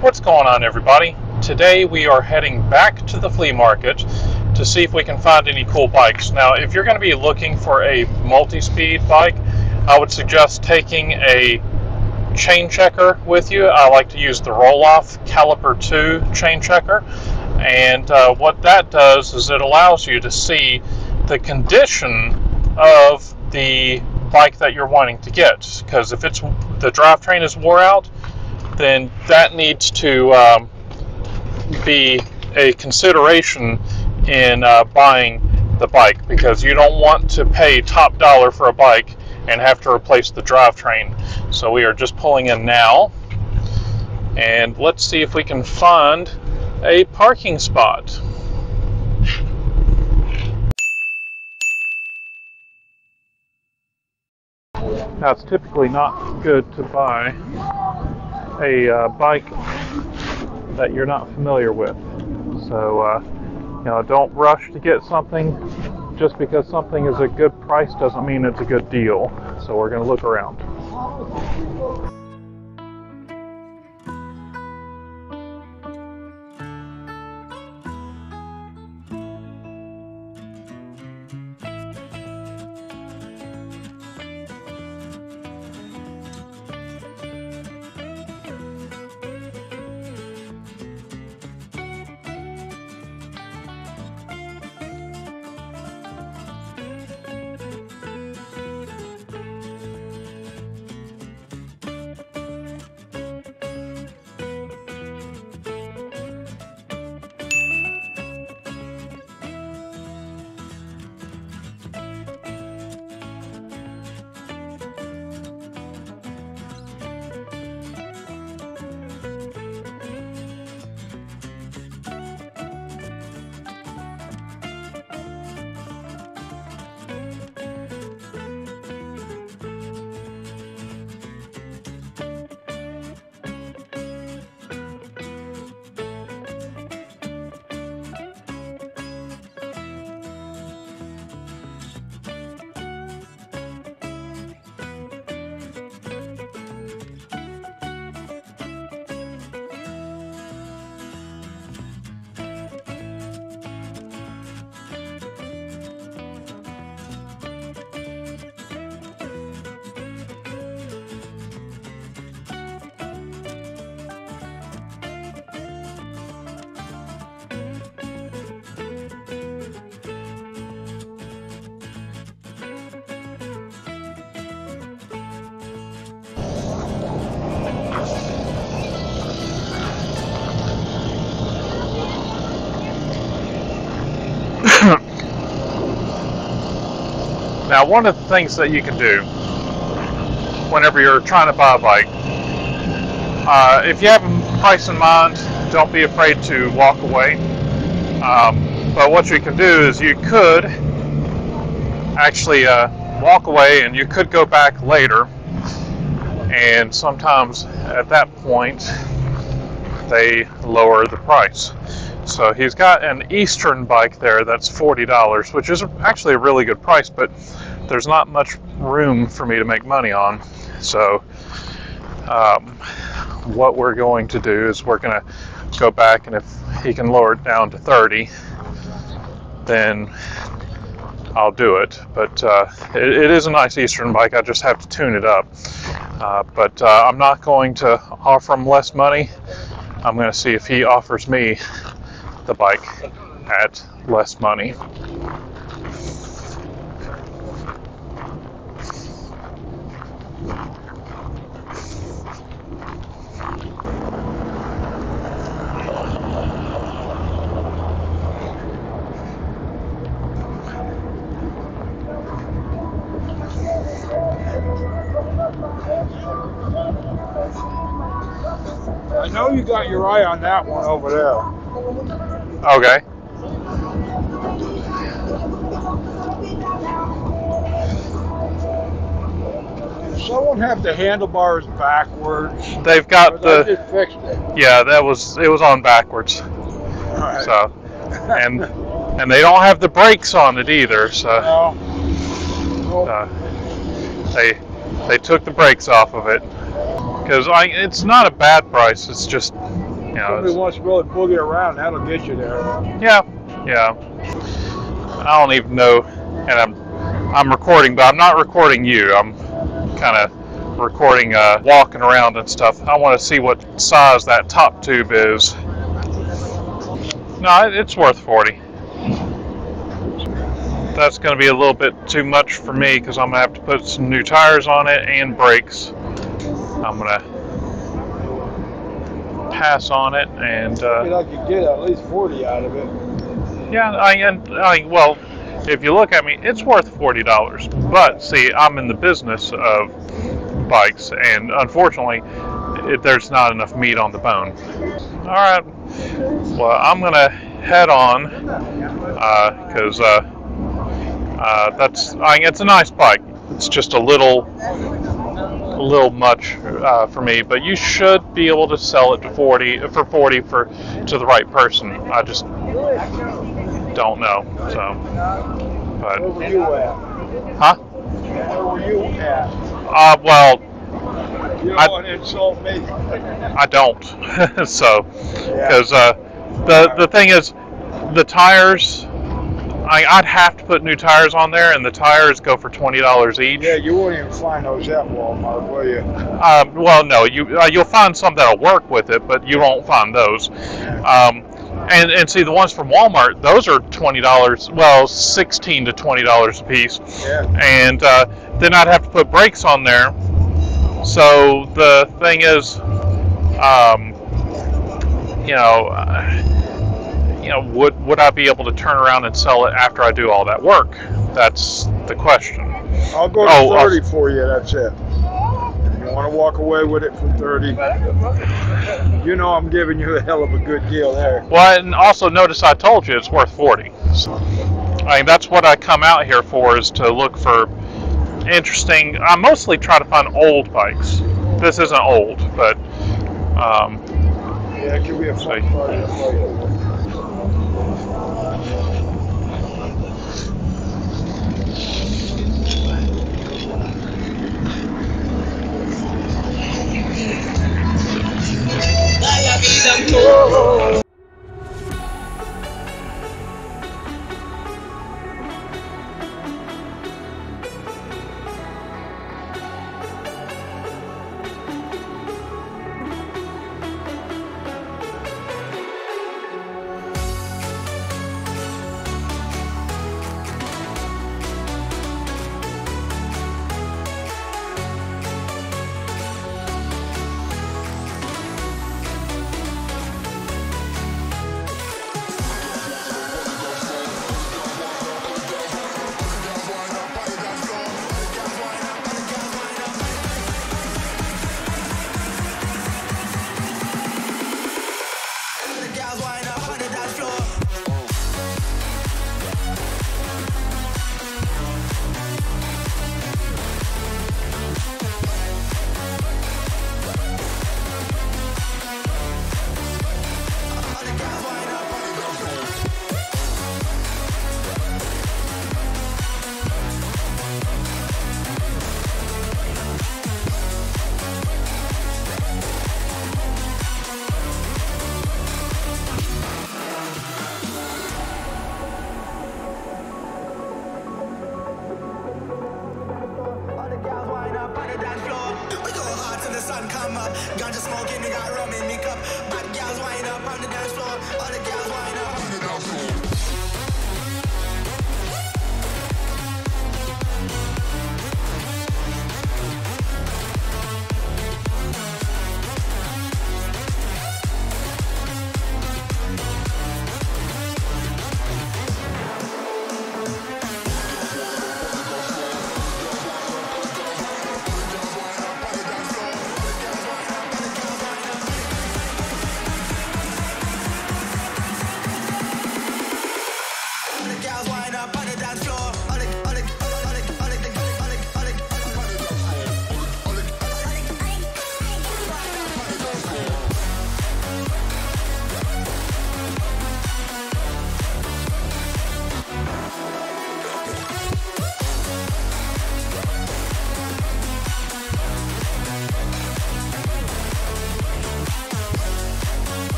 What's going on, everybody? Today we are heading back to the flea market to see if we can find any cool bikes. Now, if you're going to be looking for a multi-speed bike, I would suggest taking a chain checker with you. I like to use the Roll-Off Caliper 2 chain checker, and what that does is it allows you to see the condition of the bike that you're wanting to get, because if it's the drivetrain is wore out, then that needs to be a consideration in buying the bike, because you don't want to pay top dollar for a bike and have to replace the drivetrain. So we are just pulling in now, and let's see if we can find a parking spot. Now, it's typically not good to buy a bike that you're not familiar with. So, don't rush to get something. Just because something is a good price doesn't mean it's a good deal. So we're going to look around. Now, one of the things that you can do whenever you're trying to buy a bike, if you have a price in mind, don't be afraid to walk away. But what you can do is you could actually walk away, and you could go back later, and sometimes at that point they lower the price. So he's got an Eastern bike there that's $40, which is actually a really good price, but there's not much room for me to make money on. So what we're going to do is we're going to go back, and if he can lower it down to 30, then I'll do it. But it is a nice Eastern bike. I just have to tune it up. But I'm not going to offer him less money. I'm going to see if he offers me the bike at less money. I know you got your eye on that one over there. Okay. Does someone have the handlebars backwards? They've got They just fixed it. Yeah, it was on backwards. All right. So, and they don't have the brakes on it either. So No. they took the brakes off of it, because it's not a bad price. It's just Somebody wants to really boogie around, that'll get you there. yeah. I don't even know, and I'm recording, but I'm not recording you. I'm kind of recording walking around and stuff. I want to see what size that top tube is. No, it's worth 40. That's going to be a little bit too much for me because I'm going to have to put some new tires on it and brakes. I'm going to pass on it and I could get at least 40 out of it. yeah, well, if you look at me, it's worth $40. But see, I'm in the business of bikes, and unfortunately, there's not enough meat on the bone. All right, well, I'm going to head on because it's a nice bike. It's just a little much for me, but you should be able to sell it to 40 to the right person. I just don't know. So, but Where were you at? huh? Where were you at? Well, You don't want to insult me. I don't. So, Yeah. because the thing is, the tires. I'd have to put new tires on there, and the tires go for $20 each. Yeah, you won't even find those at Walmart, will you? Well, no, you'll find some that'll work with it, but you won't find those. And see, the ones from Walmart, those are $20. Well, $16 to $20 a piece. Yeah. And then I'd have to put brakes on there. So the thing is, would I be able to turn around and sell it after I do all that work? That's the question. I'll go to 30 for you, that's it. If you want to walk away with it for 30, you know I'm giving you a hell of a good deal there. Well, and also notice I told you it's worth 40. So, that's what I come out here for, is to look for interesting. I mostly try to find old bikes. This isn't old, but yeah, it could be a fun party for you. La vida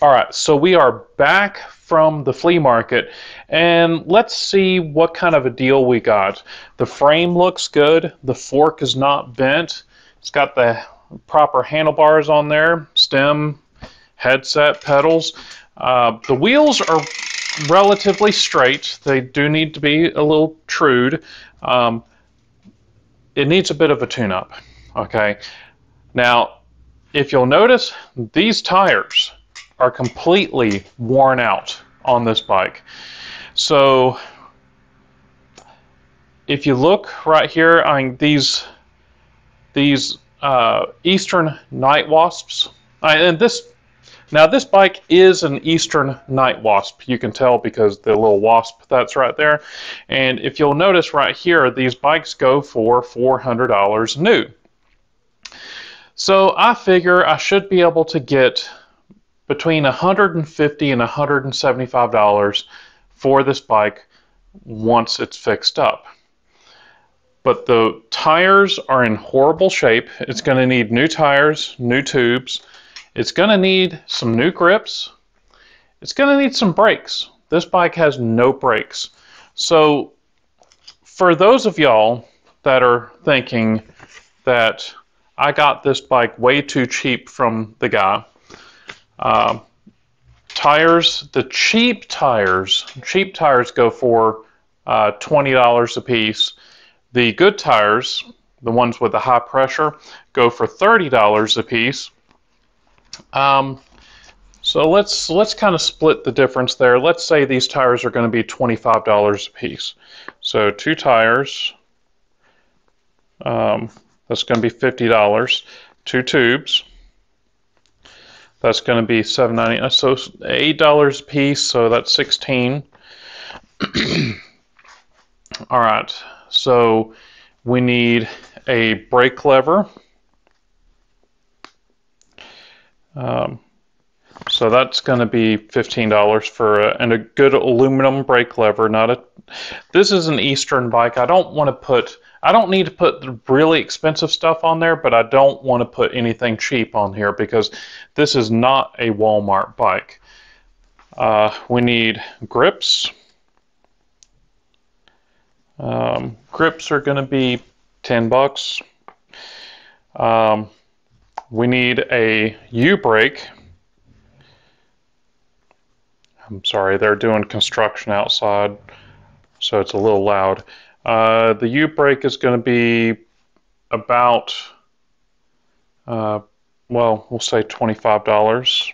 All right, so we are back from the flea market, and let's see what kind of a deal we got. The frame looks good. The fork is not bent. It's got the proper handlebars on there, stem, headset, pedals. The wheels are relatively straight. They do need to be a little trued. It needs a bit of a tune-up, okay? Now, if you'll notice, these tires are completely worn out on this bike. So if you look right here, these Eastern Night Wasps, and this bike is an Eastern Night Wasp. You can tell because the little wasp that's right there. And if you'll notice right here, these bikes go for $400 new. So I figure I should be able to get between $150 and $175 for this bike once it's fixed up. But the tires are in horrible shape. It's going to need new tires, new tubes. It's going to need some new grips. It's going to need some brakes. This bike has no brakes. So for those of y'all that are thinking that I got this bike way too cheap from the guy, tires, the cheap tires go for $20 a piece. The good tires, the ones with the high pressure, go for $30 a piece. So let's kind of split the difference there. Let's say these tires are going to be $25 a piece. So 2 tires, that's going to be $50. 2 tubes, that's going to be $7.99. So $8 a piece, so that's $16. All right, so we need a brake lever. So that's going to be $15 for and a good aluminum brake lever. This is an Eastern bike. I don't need to put the really expensive stuff on there, but I don't want to put anything cheap on here because this is not a Walmart bike. We need grips. Grips are going to be $10. We need a U-brake. I'm sorry, they're doing construction outside, so it's a little loud. The U-brake is going to be about, well, we'll say $25.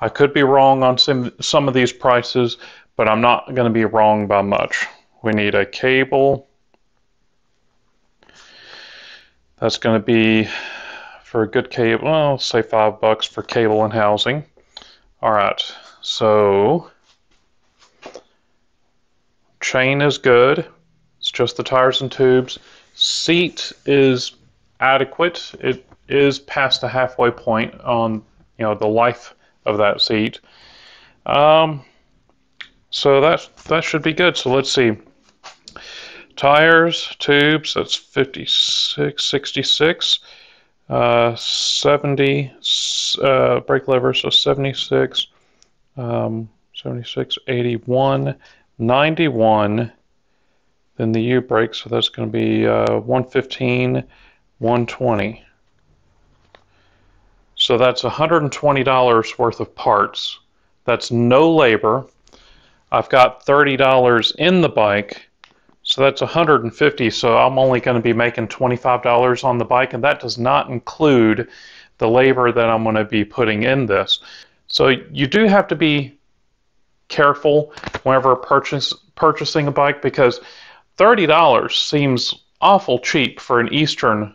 I could be wrong on some of these prices, but I'm not going to be wrong by much. We need a cable. That's going to be, for a good cable, well, let's say $5 for cable and housing. All right, so chain is good. It's just the tires and tubes. Seat is adequate. It is past the halfway point on the life of that seat. So that should be good. So let's see. Tires, tubes, that's 56, 66, 70, brake lever, so 76, 76, 81, 91, then the U-brake, so that's going to be 115, 120. So that's $120 worth of parts. That's no labor. I've got $30 in the bike. So that's $150, so I'm only going to be making $25 on the bike, and that does not include the labor that I'm going to be putting in this. So you do have to be careful whenever purchasing a bike, because $30 seems awful cheap for an Eastern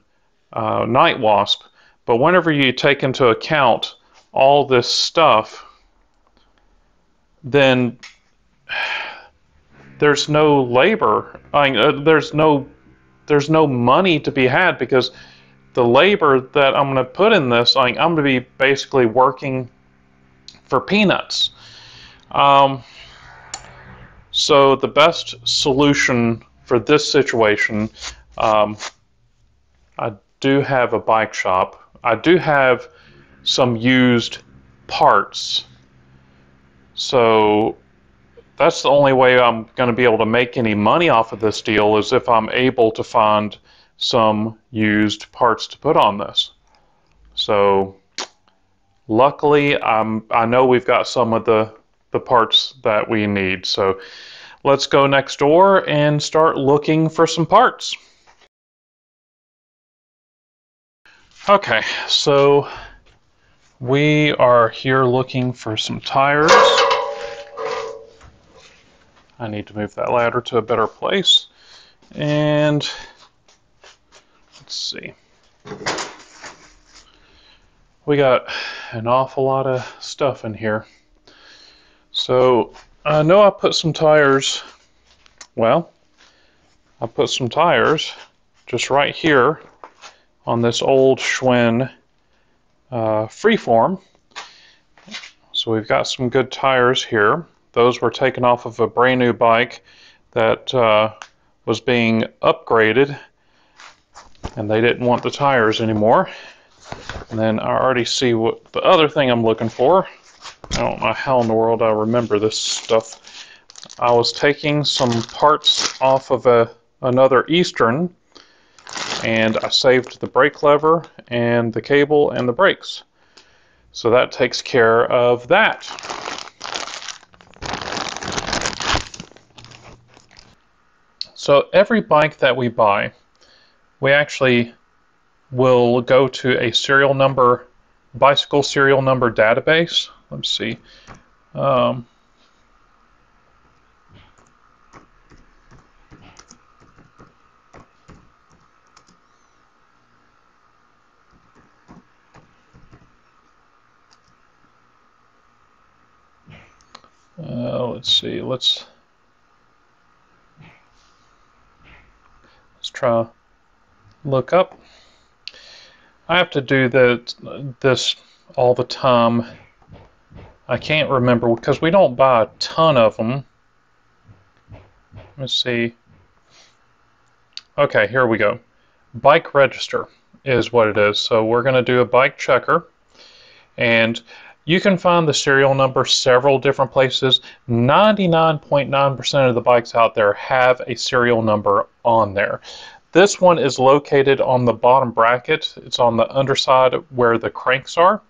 Night Wasp, but whenever you take into account all this stuff, then there's no labor. There's no money to be had, because the labor that I'm going to put in this, I'm going to be basically working for peanuts. So the best solution for this situation, I do have a bike shop. I do have some used parts. So that's the only way I'm going to be able to make any money off of this deal, is if I'm able to find some used parts to put on this. So luckily, I know we've got some of the parts that we need. So let's go next door and start looking for some parts. Okay, so we are here looking for some tires. I need to move that ladder to a better place. And let's see. We got an awful lot of stuff in here. So I know I put some tires, well, I put some tires just right here on this old Schwinn Freeform. So we've got some good tires here. Those were taken off of a brand new bike that was being upgraded, and they didn't want the tires anymore. And then I already see what the other thing I'm looking for. I don't know how in the world I remember this stuff. I was taking some parts off of another Eastern, and I saved the brake lever and the cable and the brakes. So that takes care of that. So every bike that we buy, we actually will go to a serial number, bicycle serial number database. Let's see. Let's see. Let's try look up. I have to do this all the time. I can't remember because we don't buy a ton of them. Let's see. Okay, here we go. Bike register is what it is. So we're going to do a bike checker, and you can find the serial number several different places. 99.9% of the bikes out there have a serial number on there. This one is located on the bottom bracket. It's on the underside where the cranks are.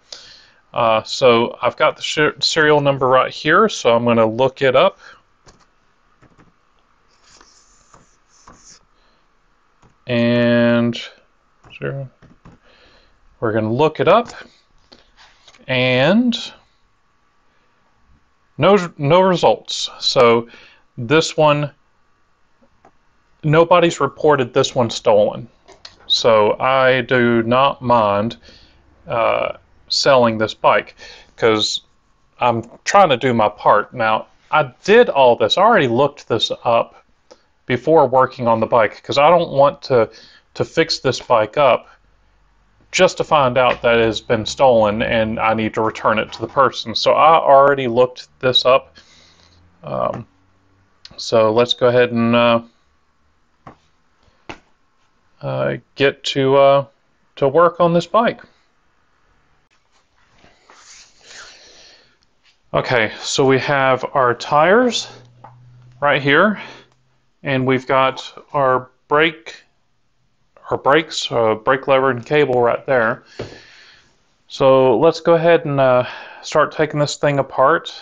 So I've got the serial number right here, so I'm going to look it up. And we're going to look it up. And no results. So this one, nobody's reported this one stolen. So I do not mind selling this bike because I'm trying to do my part. Now, I did all this. I already looked this up before working on the bike because I don't want to fix this bike up just to find out that it has been stolen and I need to return it to the person. So I already looked this up. So let's go ahead and get to work on this bike. Okay, so we have our tires right here, and we've got our brakes, brake lever and cable right there. So let's go ahead and start taking this thing apart.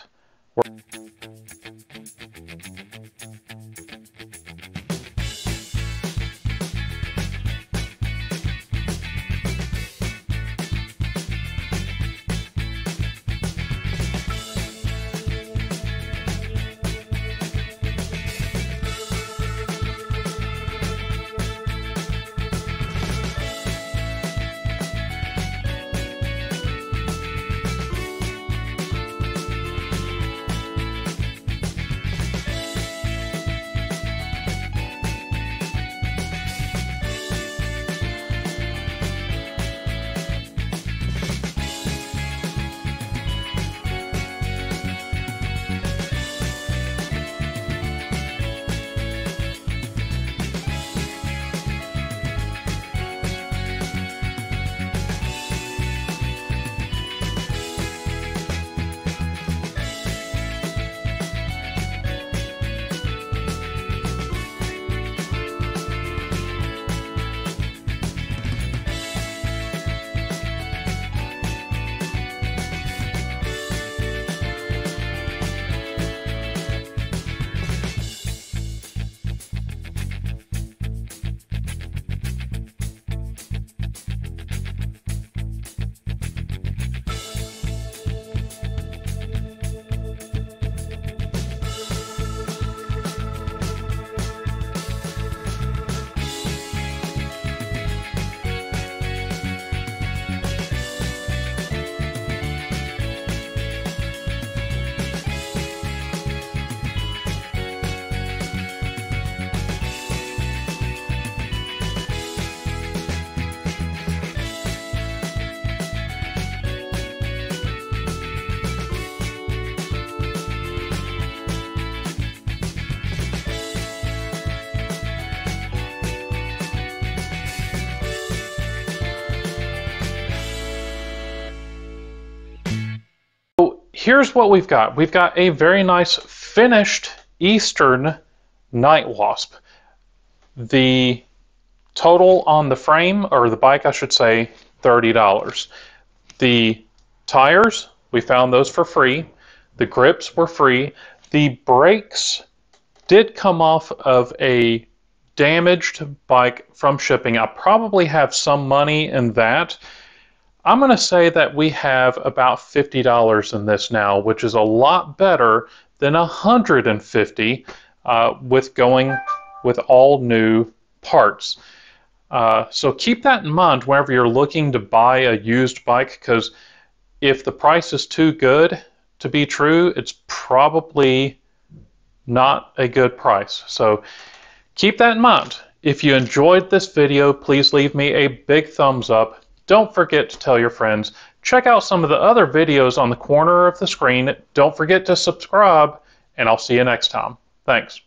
here's what we've got. We've got a very nice finished Eastern Night Wasp. The total on the frame, or the bike I should say, $30. The tires, we found those for free. The grips were free. The brakes did come off of a damaged bike from shipping. I probably have some money in that. I'm going to say that we have about $50 in this now, which is a lot better than $150 with going with all new parts. So keep that in mind whenever you're looking to buy a used bike, because if the price is too good to be true, it's probably not a good price. So keep that in mind. If you enjoyed this video, please leave me a big thumbs up. Don't forget to tell your friends. Check out some of the other videos on the corner of the screen. Don't forget to subscribe, and I'll see you next time. Thanks.